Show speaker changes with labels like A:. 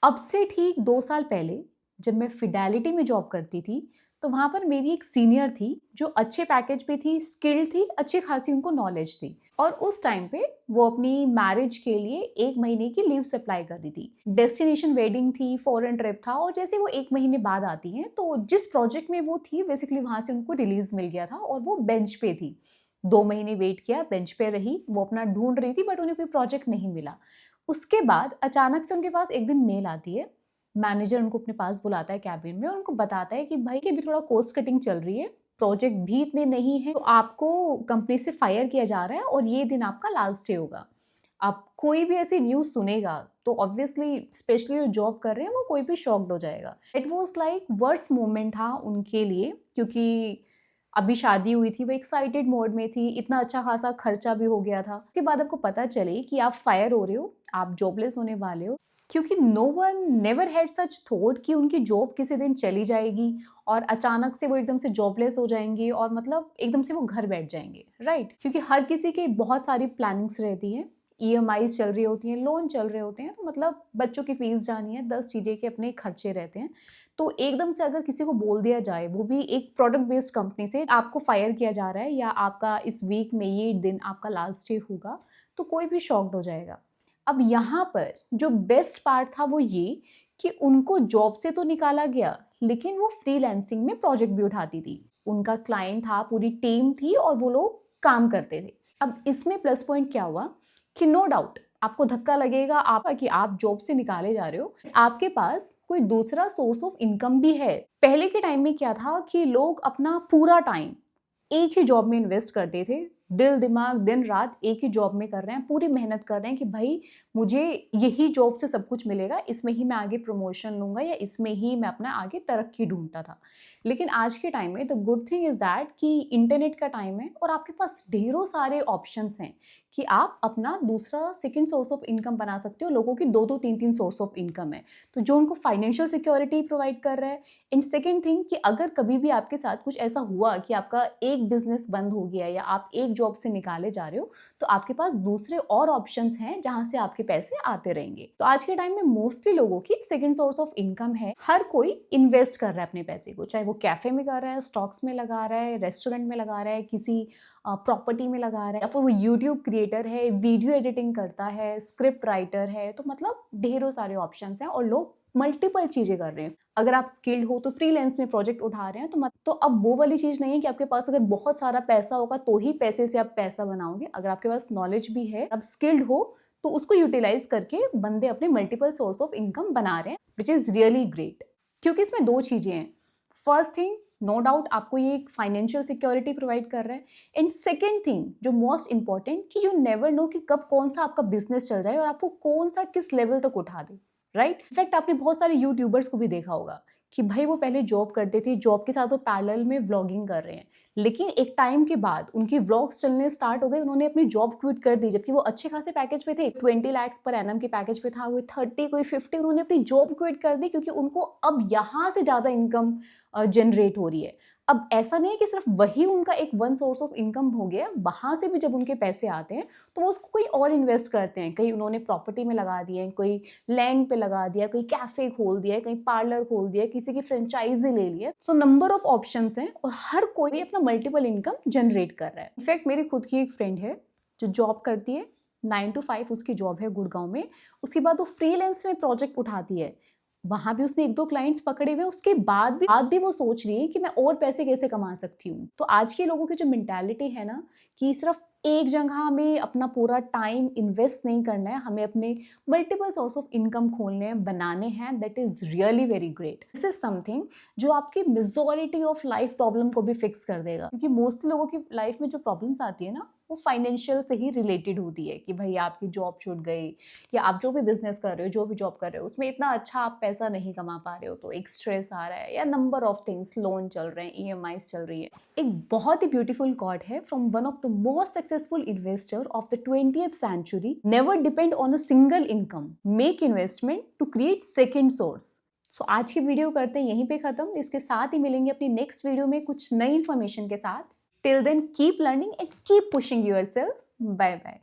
A: अब से ठीक 2 साल पहले जब मैं फिडेलिटी में जॉब करती थी, तो वहाँ पर मेरी एक सीनियर थी जो अच्छे पैकेज पे थी, स्किल्ड थी, अच्छी खासी उनको नॉलेज थी और उस टाइम पे वो अपनी मैरिज के लिए 1 महीने की लीव अप्लाई कर रही थी। डेस्टिनेशन वेडिंग थी, फॉरेन ट्रिप था और जैसे वो 1 महीने बाद आती हैं, तो जिस प्रोजेक्ट में वो थी बेसिकली वहाँ से उनको रिलीज मिल गया था और वो बेंच पे थी। 2 महीने वेट किया, बेंच पे रही, वो अपना ढूँढ रही थी बट उन्हें कोई प्रोजेक्ट नहीं मिला। उसके बाद अचानक से उनके पास एक दिन मेल आती है। मैनेजर उनको अपने पास बुलाता है कैबिन में और उनको बताता है कि भाई कि अभी थोड़ा कॉस्ट कटिंग चल रही है, प्रोजेक्ट भी इतने नहीं है, तो आपको कंपनी से फायर किया जा रहा है और ये दिन आपका लास्ट डे होगा। अब कोई भी ऐसी न्यूज़ सुनेगा तो ऑब्वियसली स्पेशली जो जॉब कर रहे हैं वो कोई भी शॉक्ड हो जाएगा। It was like worst moment था उनके लिए, क्योंकि अभी शादी हुई थी, वो एक्साइटेड मोड में थी, इतना अच्छा खासा खर्चा भी हो गया था। उसके बाद आपको पता चले कि आप फायर हो रहे हो, आप जॉबलेस होने वाले हो, क्योंकि no one never had such thought कि उनकी जॉब किसी दिन चली जाएगी और अचानक से वो एकदम से जॉबलेस हो जाएंगे और मतलब एकदम से वो घर बैठ जाएंगे, राइट? क्योंकि हर किसी के बहुत सारी प्लानिंग्स रहती हैं, ईएमआईज चल रही होती हैं, लोन चल रहे होते हैं, तो मतलब बच्चों की फीस जानी है, 10 चीज़ें के अपने खर्चे रहते हैं। तो एकदम से अगर किसी को बोल दिया जाए, वो भी एक प्रोडक्ट बेस्ड कंपनी से, आपको फायर किया जा रहा है या आपका इस वीक में ये दिन आपका लास्ट डे होगा, तो कोई भी शॉक्ड हो जाएगा। अब यहाँ पर जो बेस्ट पार्ट था वो ये कि उनको जॉब से तो निकाला गया, लेकिन वो फ्रीलांसिंग में प्रोजेक्ट भी उठाती थी। उनका क्लाइंट था, पूरी टीम थी और वो लोग काम करते थे। अब इसमें प्लस पॉइंट क्या हुआ कि नो डाउट आपको धक्का लगेगा आपका कि आप जॉब से निकाले जा रहे हो, आपके पास कोई दूसरा सोर्स ऑफ इनकम भी है। पहले के टाइम में क्या था कि लोग अपना पूरा टाइम एक ही जॉब में इन्वेस्ट करते थे, दिल दिमाग दिन रात एक ही जॉब में कर रहे हैं, पूरी मेहनत कर रहे हैं कि भाई मुझे यही जॉब से सब कुछ मिलेगा, इसमें ही मैं आगे प्रमोशन लूंगा या इसमें ही मैं अपना आगे तरक्की ढूंढता था। लेकिन आज के टाइम में the good thing is that कि इंटरनेट का टाइम है और आपके पास ढेरों सारे ऑप्शंस हैं कि आप अपना दूसरा सेकंड सोर्स ऑफ इनकम बना सकते हो। लोगों की दो दो तीन तीन सोर्स ऑफ इनकम है, तो जो उनको फाइनेंशियल सिक्योरिटी प्रोवाइड कर रहा है। एंड सेकेंड थिंग कि अगर कभी भी आपके साथ कुछ ऐसा हुआ कि आपका एक बिजनेस बंद हो गया या आप एक जॉब से निकाले जा रहे हो, तो आपके पास दूसरे और ऑप्शंस हैं जहां से आपके पैसे आते रहेंगे। तो आज के टाइम में मोस्टली लोगों की सेकंड सोर्स ऑफ इनकम है। हर कोई इन्वेस्ट कर रहा है अपने पैसे को, चाहे वो कैफे में कर रहा है, स्टॉक्स में लगा रहा है, रेस्टोरेंट में लगा रहा है, किसी प्रॉपर्टी में लगा रहा है, या फिर वो यूट्यूब क्रिएटर है, वीडियो एडिटिंग करता है, स्क्रिप्ट राइटर है। तो मतलब ढेरों सारे ऑप्शंस हैं और लोग मल्टीपल चीजें कर रहे हैं। अगर आप स्किल्ड हो तो फ्रीलांस में प्रोजेक्ट उठा रहे हैं, तो अब वो वाली चीज नहीं है कि आपके पास अगर बहुत सारा पैसा होगा तो ही पैसे से आप पैसा बनाओगे। अगर आपके पास नॉलेज भी है, आप स्किल्ड हो, तो उसको यूटिलाइज करके बंदे अपने मल्टीपल सोर्स ऑफ इनकम बना रहे हैं, विच इज रियली ग्रेट। क्योंकि इसमें दो चीजें हैं। फर्स्ट थिंग, नो डाउट आपको ये एक फाइनेंशियल सिक्योरिटी प्रोवाइड कर रहा है। एंड सेकेंड थिंग जो मोस्ट इंपॉर्टेंट, कि यू नेवर नो कि कब कौन सा आपका बिजनेस चल जाए और आपको कौन सा किस लेवल तक उठा दे, राइट? इनफैक्ट आपने बहुत सारे यूट्यूबर्स को भी देखा होगा कि भाई वो पहले जॉब करते थे, जॉब के साथ वो पैरेलल में व्लॉगिंग कर रहे हैं, लेकिन एक टाइम के बाद उनकी व्लॉग्स चलने स्टार्ट हो गए, उन्होंने अपनी जॉब क्विट कर दी। जबकि वो अच्छे खासे पैकेज पे थे, 20 लाख पर एनम के पैकेज पे था, कोई 30 कोई 50, उन्होंने अपनी जॉब क्विट कर दी क्योंकि उनको अब यहाँ से ज़्यादा इनकम जनरेट हो रही है। अब ऐसा नहीं है कि सिर्फ वही उनका एक वन सोर्स ऑफ इनकम हो गया, वहां से भी जब उनके पैसे आते हैं तो वो उसको कोई और इन्वेस्ट करते हैं। कहीं उन्होंने प्रॉपर्टी में लगा दिए, कोई लैंड पे लगा दिया, कोई कैफे खोल दिया, कहीं पार्लर खोल दिया, किसी की फ्रेंचाइजी ले लिया। सो नंबर ऑफ ऑप्शंस हैं और हर कोई अपना मल्टीपल इनकम जनरेट कर रहा है। इनफैक्ट मेरी खुद की एक फ्रेंड है जो जॉब करती है, 9 to 5 उसकी जॉब है गुड़गांव में। उसके बाद वो फ्रीलांस में प्रोजेक्ट उठाती है, वहां भी उसने 1-2 क्लाइंट्स पकड़े हुए। उसके बाद भी वो सोच रही है कि मैं और पैसे कैसे कमा सकती हूँ। तो आज के लोगों की जो मेंटालिटी है ना, कि सिर्फ एक जगह में अपना पूरा टाइम इन्वेस्ट नहीं करना है, हमें अपने मल्टीपल सोर्स ऑफ इनकम खोलने हैं, बनाने हैं, that is really very great. This is something जो आपकी मेजॉरिटी ऑफ लाइफ प्रॉब्लम को भी फिक्स कर देगा। क्योंकि मोस्ट लोगों की लाइफ में जो प्रॉब्लम्स आती है ना, वो फाइनेंशियल से ही रिलेटेड होती है कि भाई आपकी जॉब छूट गई, या आप जो भी बिजनेस कर रहे हो, जो भी जॉब कर रहे हो, उसमें इतना अच्छा आप पैसा नहीं कमा पा रहे हो, तो एक स्ट्रेस आ रहा है, या नंबर ऑफ थिंग्स, लोन चल रहे हैं, ईएमआईज चल रही है। एक बहुत ही ब्यूटीफुल कोट है from one of the most successful investor of the 20th century: never depend on a single income, make investment to create second source. So आज की वीडियो करते हैं यहीं पे खत्म। इसके साथ ही मिलेंगे अपनी नेक्स्ट वीडियो में कुछ नई इन्फॉर्मेशन के साथ। Till then keep learning and keep pushing yourself. Bye bye.